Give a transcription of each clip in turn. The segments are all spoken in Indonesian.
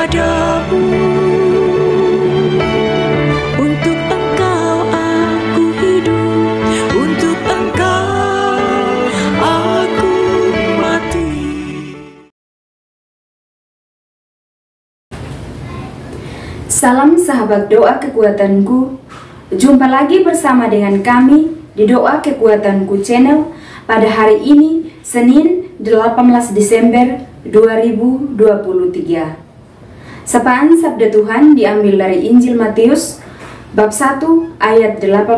padamu. Untuk Engkau aku hidup, untuk Engkau aku mati. Salam sahabat doa kekuatanku. Jumpa lagi bersama dengan kami di Doa Kekuatanku Channel pada hari ini, Senin 18 Desember 2023. Sapaan Sabda Tuhan diambil dari Injil Matius bab 1 ayat 18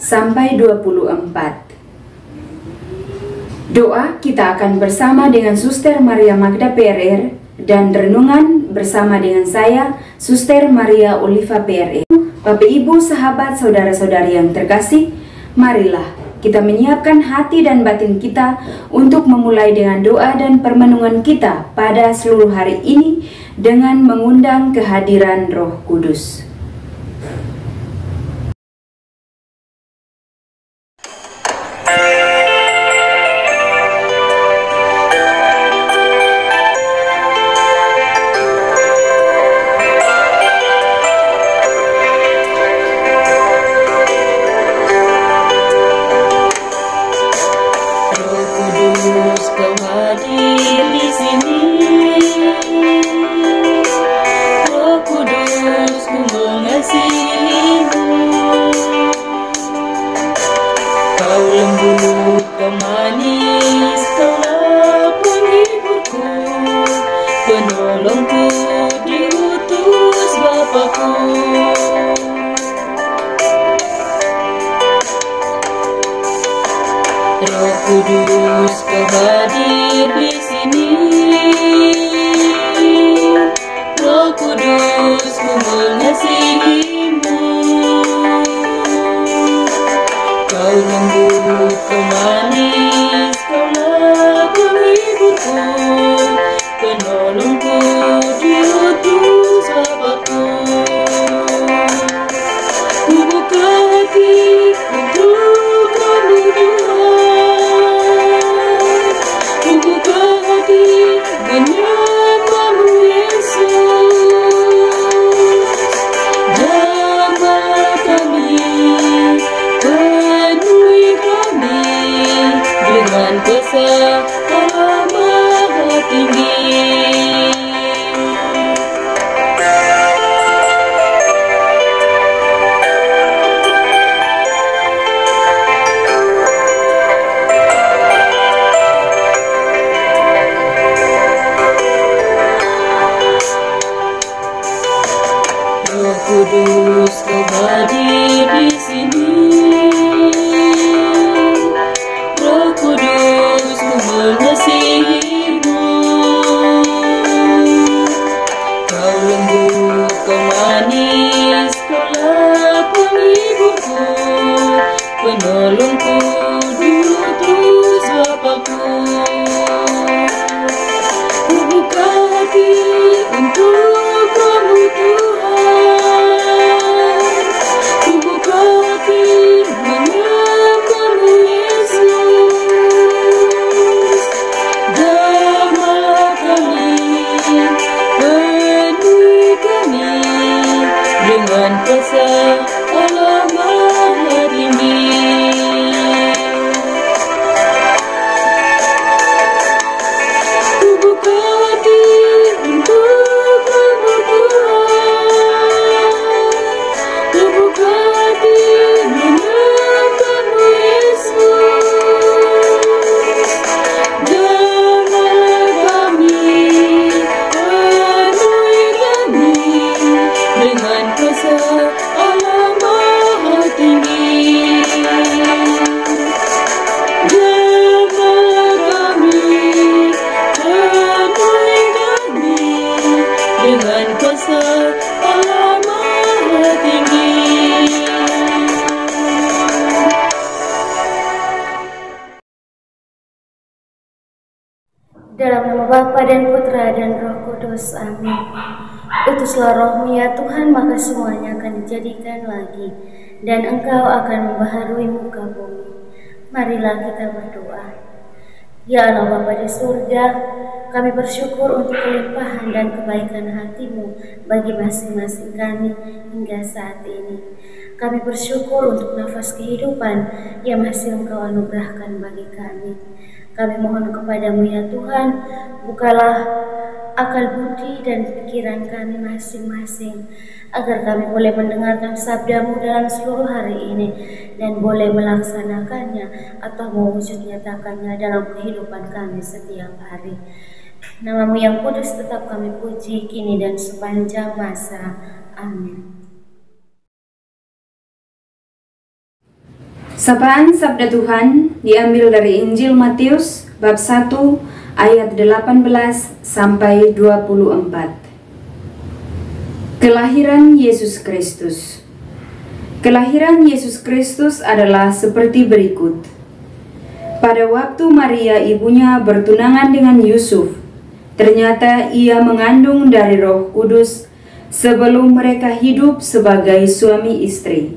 sampai 24. Doa kita akan bersama dengan Suster Maria Magda PRR dan renungan bersama dengan saya, Suster Maria Oliva PRR. Bapak, Ibu, sahabat, saudara-saudari yang terkasih, marilah kita menyiapkan hati dan batin kita untuk memulai dengan doa dan permenungan kita pada seluruh hari ini dengan mengundang kehadiran Roh Kudus. Penolongku diutus Bapakku. Roh Kudus Kau hadir di sini. Roh Kudus ku mengasihimu. Kau lembut, Kau manis, Kaulah penghiburku. Penolongku diutus Bapakku. Ku buka hati untuk Kamu Tuhan. Ku buka hati menyambamu Yesus. Jamah kami, penuhi kami dengan kasih Allah Maha Tinggi. Roh Kudus Kau hadir di sini. Roh Kudus ku mengasihimu. Kau lembut, Kau manis, Kaulah penghiburku. Penolongku diutus Bapakku. Ku buka hati untuk Kamu Tuhan. Ku buka hati menyambamu Yesus. Jamah kami, penuhi kami dengan kasih Allah Maha Tinggi. Ku buka hati untuk Kamu Tuhan. Ku buka hati menyambamu Yesus. Jamah kami, penuhi kami dengan kasih Allah Maha Tinggi. Jamah kami, penuhi kami dengan kasih Allah Maha Tinggi. Dalam nama Bapa dan Putra dan Roh Kudus, amin. Utuslah Roh-Mu ya Tuhan, maka semuanya akan dijadikan lagi, dan Engkau akan membaharui muka bumi. Marilah kita berdoa. Ya Allah Bapa di surga, Kami bersyukur untuk kelimpahan dan kebaikan hati-Mu bagi masing-masing kami hingga saat ini. Kami bersyukur untuk nafas kehidupan yang masih Engkau anugerahkan bagi kami. Kami mohon kepada-Mu ya Tuhan, bukalah akal budi dan pikiran kami masing-masing, agar kami boleh mendengarkan sabda-Mu dalam seluruh hari ini dan boleh melaksanakannya atau mewujud nyatakannya dalam kehidupan kami setiap hari. Nama-Mu yang kudus tetap kami puji kini dan sepanjang masa. Amin. Sapaan Sabda Tuhan diambil dari Injil Matius bab 1 ayat 18 sampai 24. Kelahiran Yesus Kristus. Kelahiran Yesus Kristus adalah seperti berikut. Pada waktu Maria ibunya bertunangan dengan Yusuf, ternyata ia mengandung dari Roh Kudus sebelum mereka hidup sebagai suami istri.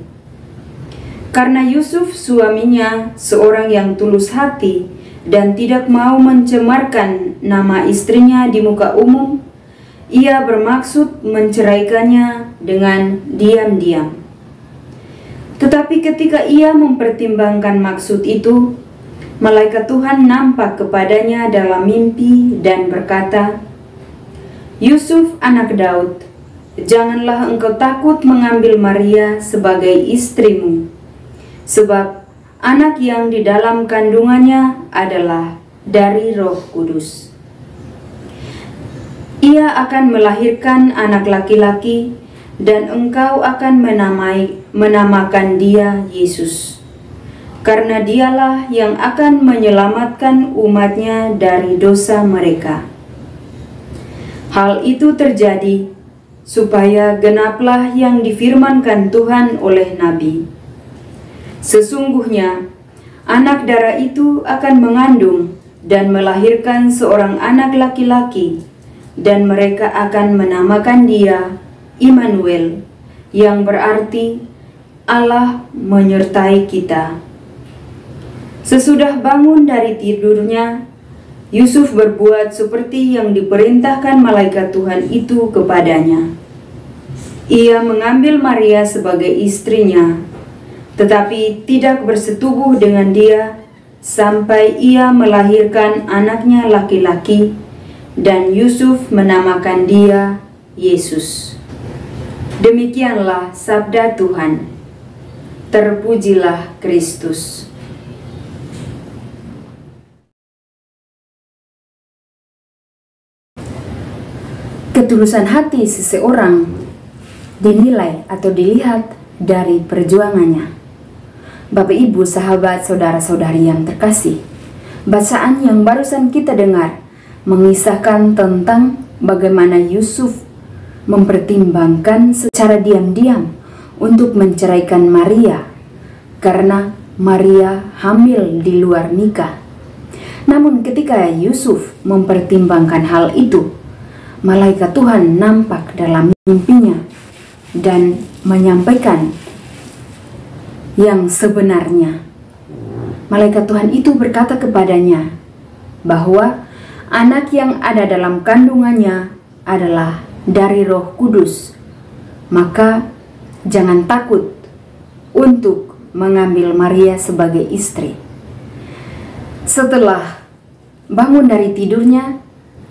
Karena Yusuf suaminya seorang yang tulus hati dan tidak mau mencemarkan nama istrinya di muka umum, ia bermaksud menceraikannya dengan diam-diam. Tetapi ketika ia mempertimbangkan maksud itu, malaikat Tuhan nampak kepadanya dalam mimpi dan berkata, "Yusuf anak Daud, janganlah engkau takut mengambil Maria sebagai istrimu, sebab anak yang di dalam kandungannya adalah dari Roh Kudus. Ia akan melahirkan anak laki-laki, dan engkau akan menamakan dia Yesus, karena dialah yang akan menyelamatkan umatnya dari dosa mereka." Hal itu terjadi supaya genaplah yang difirmankan Tuhan oleh Nabi. "Sesungguhnya anak darah itu akan mengandung dan melahirkan seorang anak laki-laki, dan mereka akan menamakan dia Immanuel, yang berarti Allah menyertai kita." Sesudah bangun dari tidurnya, Yusuf berbuat seperti yang diperintahkan malaikat Tuhan itu kepadanya. Ia mengambil Maria sebagai istrinya, tetapi tidak bersetubuh dengan dia sampai ia melahirkan anaknya laki-laki, dan Yusuf menamakan dia Yesus. Demikianlah sabda Tuhan. Terpujilah Kristus. Ketulusan hati seseorang dinilai atau dilihat dari perjuangannya. Bapak, Ibu, sahabat, saudara-saudari yang terkasih, bacaan yang barusan kita dengar mengisahkan tentang bagaimana Yusuf mempertimbangkan secara diam-diam untuk menceraikan Maria karena Maria hamil di luar nikah. Namun ketika Yusuf mempertimbangkan hal itu, malaikat Tuhan nampak dalam mimpinya dan menyampaikan yang sebenarnya. Malaikat Tuhan itu berkata kepadanya bahwa anak yang ada dalam kandungannya adalah dari Roh Kudus, maka jangan takut untuk mengambil Maria sebagai istri. Setelah bangun dari tidurnya,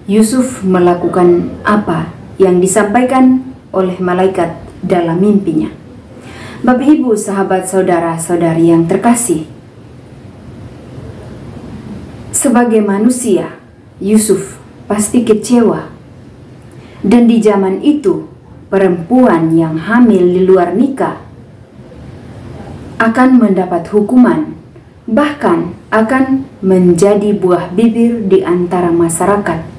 Yusuf melakukan apa yang disampaikan oleh malaikat dalam mimpinya. Bapak, Ibu, sahabat, saudara-saudari yang terkasih, sebagai manusia, Yusuf pasti kecewa. Dan di zaman itu, perempuan yang hamil di luar nikah akan mendapat hukuman, bahkan akan menjadi buah bibir di antara masyarakat.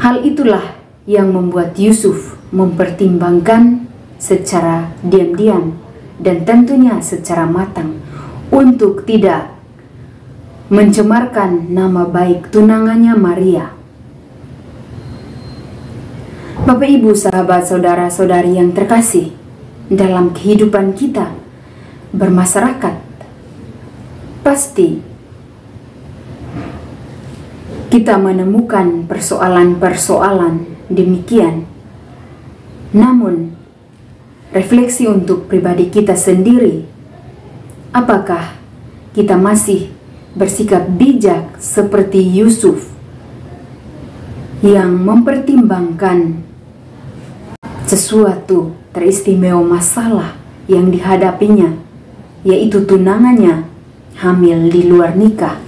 Hal itulah yang membuat Yusuf mempertimbangkan secara diam-diam dan tentunya secara matang untuk tidak mencemarkan nama baik tunangannya Maria. Bapak, Ibu, sahabat, saudara-saudari yang terkasih, dalam kehidupan kita bermasyarakat, pasti kita menemukan persoalan-persoalan demikian. Namun, refleksi untuk pribadi kita sendiri, apakah kita masih bersikap bijak seperti Yusuf yang mempertimbangkan sesuatu teristimewa masalah yang dihadapinya, yaitu tunangannya hamil di luar nikah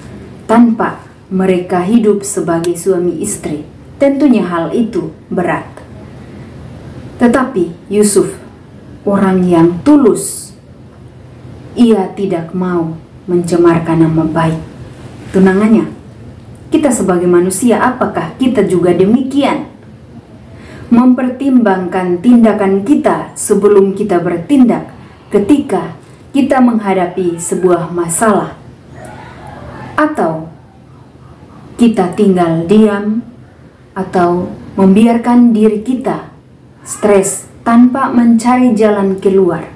tanpa mereka hidup sebagai suami istri. Tentunya hal itu berat. Tetapi Yusuf orang yang tulus, ia tidak mau mencemarkan nama baik tunangannya. Kita sebagai manusia, apakah kita juga demikian? Mempertimbangkan tindakan kita sebelum kita bertindak ketika kita menghadapi sebuah masalah, atau kita tinggal diam atau membiarkan diri kita stres tanpa mencari jalan keluar.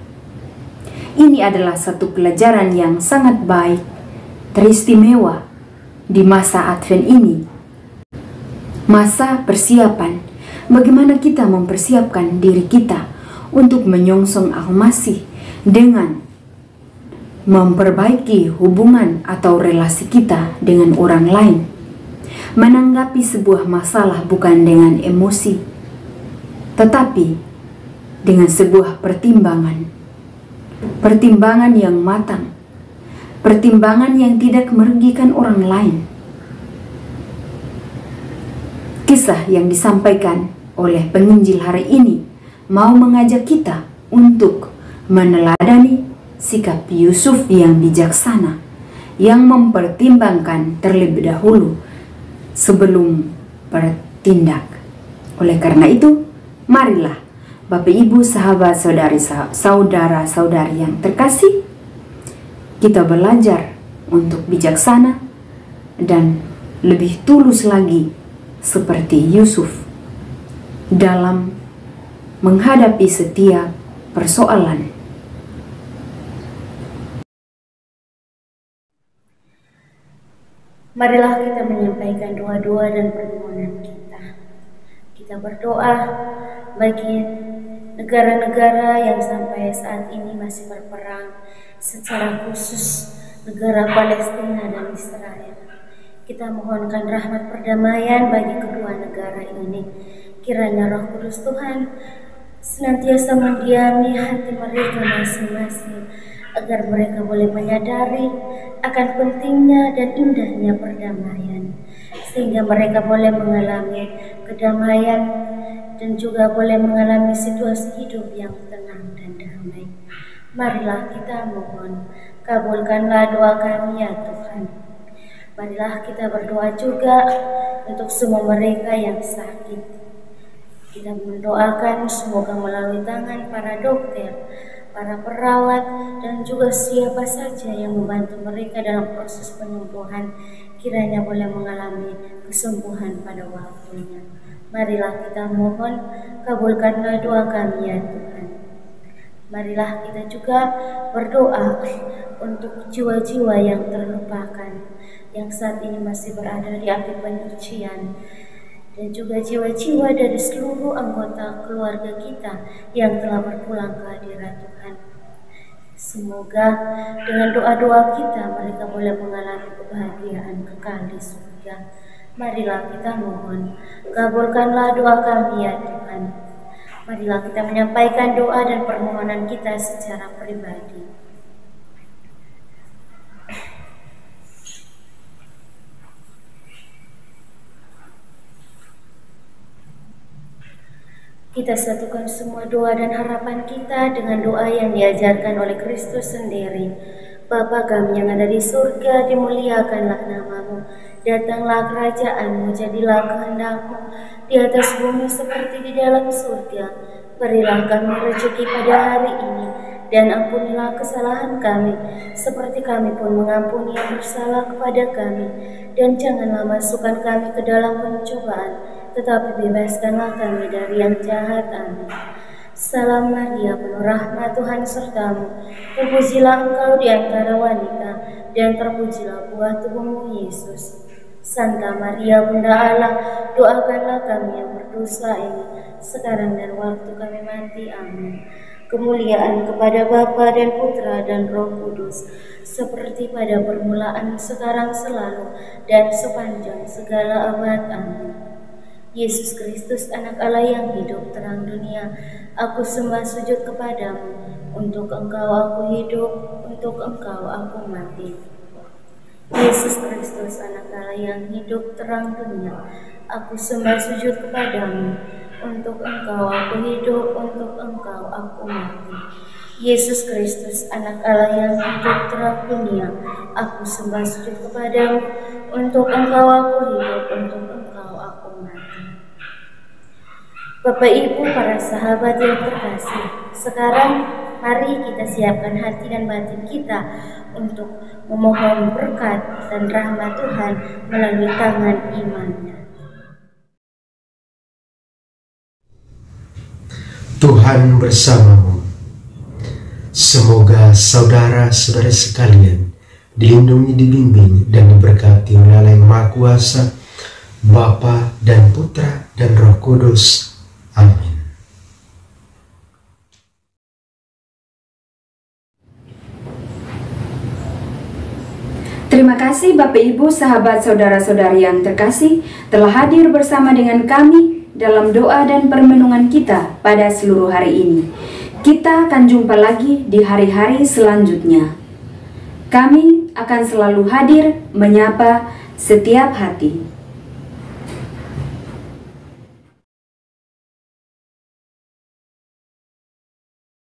Ini adalah satu pelajaran yang sangat baik, teristimewa di masa Advent ini. Masa persiapan, bagaimana kita mempersiapkan diri kita untuk menyongsong Al-Masih dengan memperbaiki hubungan atau relasi kita dengan orang lain. Menanggapi sebuah masalah bukan dengan emosi, tetapi dengan sebuah pertimbangan yang matang, pertimbangan yang tidak merugikan orang lain. Kisah yang disampaikan oleh penginjil hari ini mau mengajak kita untuk meneladani sikap Yusuf yang bijaksana, yang mempertimbangkan terlebih dahulu sebelum bertindak. Oleh karena itu, marilah Bapak Ibu, sahabat, saudara-saudari yang terkasih, kita belajar untuk bijaksana dan lebih tulus lagi seperti Yusuf dalam menghadapi setiap persoalan. Marilah kita menyampaikan doa-doa dan permohonan kita. Kita berdoa bagi negara-negara yang sampai saat ini masih berperang, secara khusus negara Palestina dan Israel. Kita mohonkan rahmat perdamaian bagi kedua negara ini. Kiranya Roh Kudus Tuhan senantiasa mendiami hati mereka masing-masing, agar mereka boleh menyadari akan pentingnya dan indahnya perdamaian, sehingga mereka boleh mengalami kedamaian dan juga boleh mengalami situasi hidup yang tenang dan damai. Marilah kita mohon, kabulkanlah doa kami ya Tuhan. Marilah kita berdoa juga untuk semua mereka yang sakit. Kita mendoakan semoga melalui tangan para dokter, para perawat, dan juga siapa saja yang membantu mereka dalam proses penyembuhan, kiranya boleh mengalami kesembuhan pada waktunya. Marilah kita mohon, kabulkanlah doa kami ya Tuhan. Marilah kita juga berdoa untuk jiwa-jiwa yang terlupakan, yang saat ini masih berada di api penyucian, dan juga jiwa-jiwa dari seluruh anggota keluarga kita yang telah berpulang ke hadirat Tuhan. Semoga dengan doa-doa kita mereka boleh mengalami kebahagiaan kekal di surga. Marilah kita mohon, kabulkanlah doa kami ya Tuhan. Marilah kita menyampaikan doa dan permohonan kita secara pribadi. Kita satukan semua doa dan harapan kita dengan doa yang diajarkan oleh Kristus sendiri. Bapa kami yang ada di surga, dimuliakanlah namamu. Datanglah kerajaanmu, jadilah kehendakmu di atas bumi seperti di dalam surga. Berilah kami rezeki pada hari ini, dan ampunilah kesalahan kami, seperti kami pun mengampuni yang bersalah kepada kami. Dan janganlah masukkan kami ke dalam pencobaan, tetapi bebaskanlah kami dari yang jahat. Amin. Salam Maria, penuh rahmat, Tuhan sertamu. Terpujilah engkau di antara wanita, dan terpujilah buah tubuhmu Yesus. Santa Maria Bunda Allah, doakanlah kami yang berdosa ini, sekarang dan waktu kami mati. Amin. Kemuliaan kepada Bapa dan Putra dan Roh Kudus, seperti pada permulaan, sekarang, selalu, dan sepanjang segala abad. Amin. Yesus Kristus, anak Allah yang hidup, terang dunia, aku sembah sujud kepadamu. Untuk Engkau aku hidup, untuk Engkau aku mati. Yesus Kristus, anak Allah yang hidup, terang dunia, aku sembah sujud kepadamu. Untuk Engkau aku hidup, untuk Engkau aku mati. Yesus Kristus, anak Allah yang hidup, terang dunia, aku sembah sujud kepadamu. Untuk Engkau aku hidup, untuk Engkau aku mati. Bapak Ibu, para sahabat yang terkasih, sekarang mari kita siapkan hati dan batin kita untuk memohon berkat dan rahmat Tuhan melalui tangan imannya. Tuhan bersamamu. Semoga saudara-saudara sekalian dilindungi, dibimbing, dan diberkati oleh Allah yang Maha Kuasa, Bapa dan Putra dan Roh Kudus. Amin. Terima kasih Bapak Ibu, sahabat saudara-saudari yang terkasih telah hadir bersama dengan kami dalam doa dan permenungan kita pada seluruh hari ini. Kita akan jumpa lagi di hari-hari selanjutnya. Kami akan selalu hadir menyapa setiap hati.